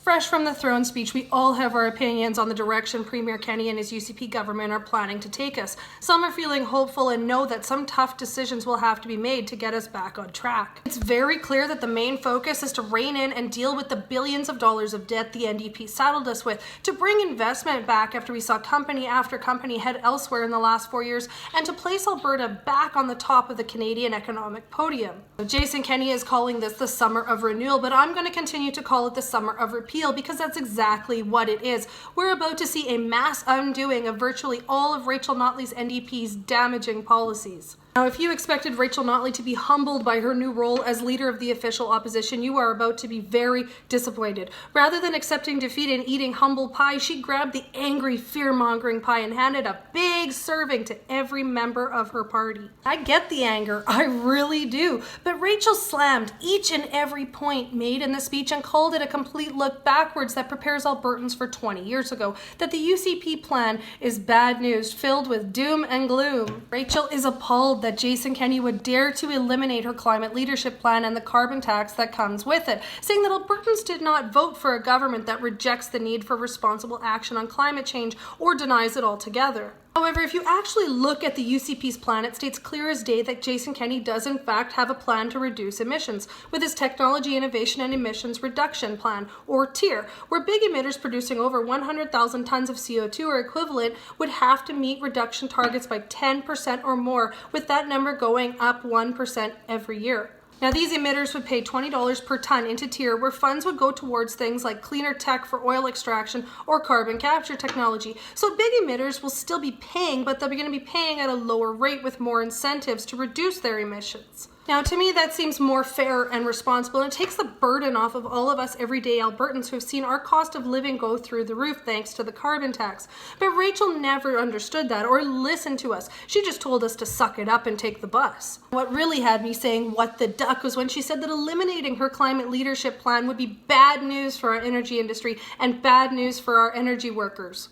Fresh from the throne speech, we all have our opinions on the direction Premier Kenney and his UCP government are planning to take us. Some are feeling hopeful and know that some tough decisions will have to be made to get us back on track. It's very clear that the main focus is to rein in and deal with the billions of dollars of debt the NDP saddled us with, to bring investment back after we saw company after company head elsewhere in the last 4 years, and to place Alberta back on the top of the Canadian economic podium. Jason Kenney is calling this the summer of renewal, but I'm going to continue to call it the summer of repeal, because that's exactly what it is. We're about to see a mass undoing of virtually all of Rachel Notley's NDP's damaging policies. Now, if you expected Rachel Notley to be humbled by her new role as leader of the official opposition, you are about to be very disappointed. Rather than accepting defeat and eating humble pie, she grabbed the angry, fear-mongering pie and handed a big serving to every member of her party. I get the anger, I really do, but Rachel slammed each and every point made in the speech and called it a complete look backwards that prepares Albertans for 20 years ago, that the UCP plan is bad news filled with doom and gloom. Rachel is appalled that Jason Kenney would dare to eliminate her climate leadership plan and the carbon tax that comes with it, saying that Albertans did not vote for a government that rejects the need for responsible action on climate change or denies it altogether. However, if you actually look at the UCP's plan, it states clear as day that Jason Kenney does in fact have a plan to reduce emissions, with his Technology Innovation and Emissions Reduction Plan, or TIER, where big emitters producing over 100,000 tons of CO2 or equivalent would have to meet reduction targets by 10% or more, with that number going up 1% every year. Now, these emitters would pay $20 per ton into TIER, where funds would go towards things like cleaner tech for oil extraction or carbon capture technology. So big emitters will still be paying, but they're going to be paying at a lower rate with more incentives to reduce their emissions. Now, to me, that seems more fair and responsible, and it takes the burden off of all of us everyday Albertans who have seen our cost of living go through the roof thanks to the carbon tax. But Rachel never understood that or listened to us. She just told us to suck it up and take the bus. What really had me saying what the duck was when she said that eliminating her climate leadership plan would be bad news for our energy industry and bad news for our energy workers.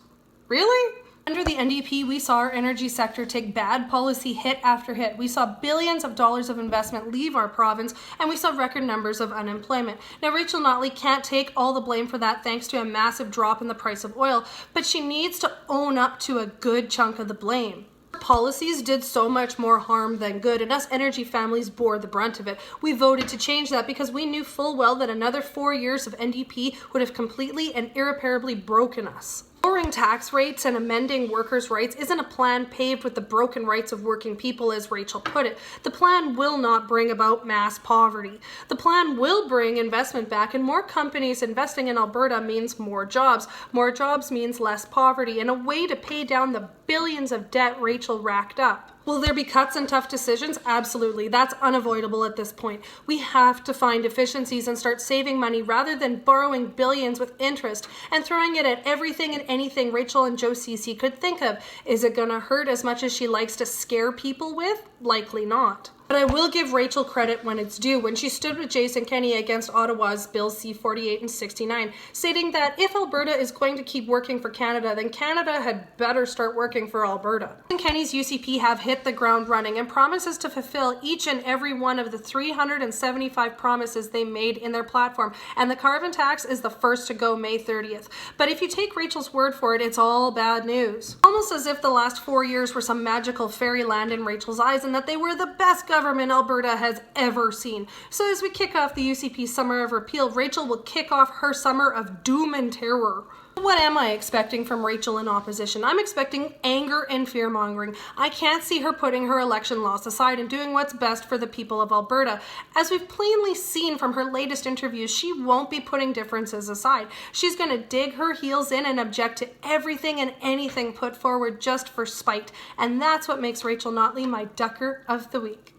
Really? Under the NDP, we saw our energy sector take bad policy hit after hit. We saw billions of dollars of investment leave our province, and we saw record numbers of unemployment. Now, Rachel Notley can't take all the blame for that thanks to a massive drop in the price of oil, but she needs to own up to a good chunk of the blame. Policies did so much more harm than good, and us energy families bore the brunt of it. We voted to change that because we knew full well that another 4 years of NDP would have completely and irreparably broken us. Lowering tax rates and amending workers' rights isn't a plan paved with the broken rights of working people, as Rachel put it. The plan will not bring about mass poverty. The plan will bring investment back, and more companies investing in Alberta means more jobs. More jobs means less poverty, and a way to pay down the billions of debt Rachel racked up. Will there be cuts and tough decisions? Absolutely. That's unavoidable at this point. We have to find efficiencies and start saving money rather than borrowing billions with interest and throwing it at everything and anything Rachel and Joe Ceci could think of. Is it going to hurt as much as she likes to scare people with? Likely not. But I will give Rachel credit when it's due, when she stood with Jason Kenney against Ottawa's Bills C-48 and 69, stating that if Alberta is going to keep working for Canada, then Canada had better start working for Alberta. Kenney's UCP have hit the ground running and promises to fulfill each and every one of the 375 promises they made in their platform, and the carbon tax is the first to go May 30th. But if you take Rachel's word for it, it's all bad news. Almost as if the last 4 years were some magical fairyland in Rachel's eyes and that they were the best government Alberta has ever seen. So as we kick off the UCP summer of repeal, Rachel will kick off her summer of doom and terror. What am I expecting from Rachel in opposition? I'm expecting anger and fear-mongering. I can't see her putting her election loss aside and doing what's best for the people of Alberta. As we've plainly seen from her latest interviews, she won't be putting differences aside. She's going to dig her heels in and object to everything and anything put forward just for spite. And that's what makes Rachel Notley my Ducker of the Week.